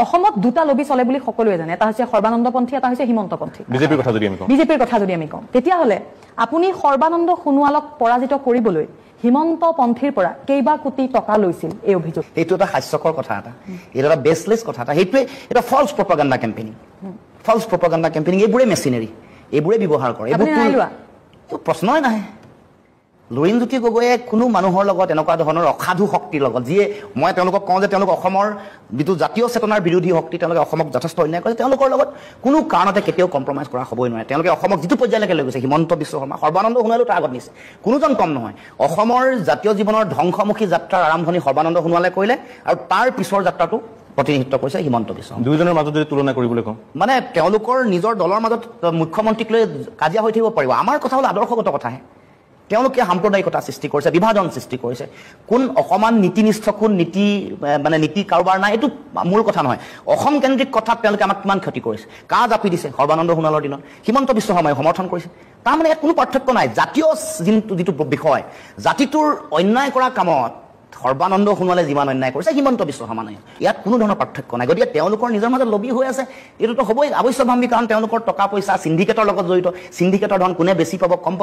অসমত দুটা লবি চলে বুলি সকলোৱে জানে, এটা হৈছে সৰ্বানন্দপন্থী, এটা হৈছে হিমন্তপন্থী। বিজেপিৰ কথা যদি আমি কওঁ তেতিয়াহ'লে আপুনি সৰ্বানন্দ সোণোৱালক পৰাজিত কৰিবলৈ হিমন্তপন্থীৰ পৰা কেইবা কোটি টকা লৈছিল এই অভিযোগ। এইটো এটা হাস্যকৰ কথা, এইটো এটা বেছলেছ কথা, সেইটোৱে এটা ফল্ছ প্ৰপাগাণ্ডা কেম্পেইনিং। এইবোৰে মেচিনাৰী, এইবোৰে ব্যৱহাৰ কৰে। প্ৰশ্নই নাহে। লুৰিণজ্যোতি গগৈয়ে কোনো মানুহৰ লগত এনেকুৱা ধৰণৰ অসাধু শক্তিৰ লগত, যিয়ে মই তেওঁলোকক কওঁ যে তেওঁলোক অসমৰ যিটো জাতীয় চেতনাৰ বিৰোধী শক্তি, তেওঁলোকে অসমক যথেষ্ট অন্যায় কৰিছে, তেওঁলোকৰ লগত কোনো কাৰণতে কেতিয়াও কম্প্ৰমাইজ কৰা হ'বই নোৱাৰে। তেওঁলোকে অসমক যিটো পৰ্যায়লৈকে লৈ গৈছে, হিমন্ত বিশ্ব শৰ্মা, সৰ্বানন্দ সোণোৱালেও তাৰ আগত নিছে, কোনোজন কম নহয়। অসমৰ জাতীয় জীৱনৰ ধ্বংসমুখী যাত্ৰাৰ আৰম্ভণি সৰ্বানন্দ সোণোৱালে কৰিলে, আৰু তাৰ পিছৰ যাত্ৰাটো প্ৰতিনিধিত্ব কৰিছে হিমন্ত বিশ্ব। দুয়োজনৰ মাজত যদি তুলনা কৰিবলৈ কওঁ, মানে তেওঁলোকৰ নিজৰ দলৰ মাজত মুখ্যমন্ত্ৰীক লৈ কাজিয়া হৈ থাকিব পাৰিব। আমাৰ কথা হ'ল আদৰ্শগত কথাহে। তেওঁলোকে সাম্প্ৰদায়িকতা সৃষ্টি কৰিছে, বিভাজন সৃষ্টি কৰিছে। কোন অকণমান নীতিনিষ্ঠ, কোন নীতি কাৰোবাৰ নাই, এইটো মূল কথা নহয়। অসম কেন্দ্ৰিক কথাত তেওঁলোকে আমাক কিমান ক্ষতি কৰিছে, কা জাপি দিছে সৰ্বানন্দ সোণোৱালৰ দিনত, হিমন্ত বিশ্ব শৰ্মাই সমৰ্থন কৰিছে। তাৰমানে ইয়াত কোনো পাৰ্থক্য নাই। জাতীয় যিটো বিষয়, জাতিটোৰ অন্যায় কৰা কামত সৰ্বানন্দ সোণোৱালে যিমান অন্যায় কৰিছে, হিমন্ত বিশ্ব শৰ্মা নাই, ইয়াত কোনো ধৰণৰ পাৰ্থক্য নাই। গতিকে তেওঁলোকৰ নিজৰ মাজত লবি হৈ আছে, এইটোতো হ'বই আৱশ্যভাৱী, কাৰণ তেওঁলোকৰ টকা পইচা চিণ্ডিকেটৰ লগত জড়িত। চিণ্ডিকেটৰ ধন কোনে বেছি পাব, কম পাব,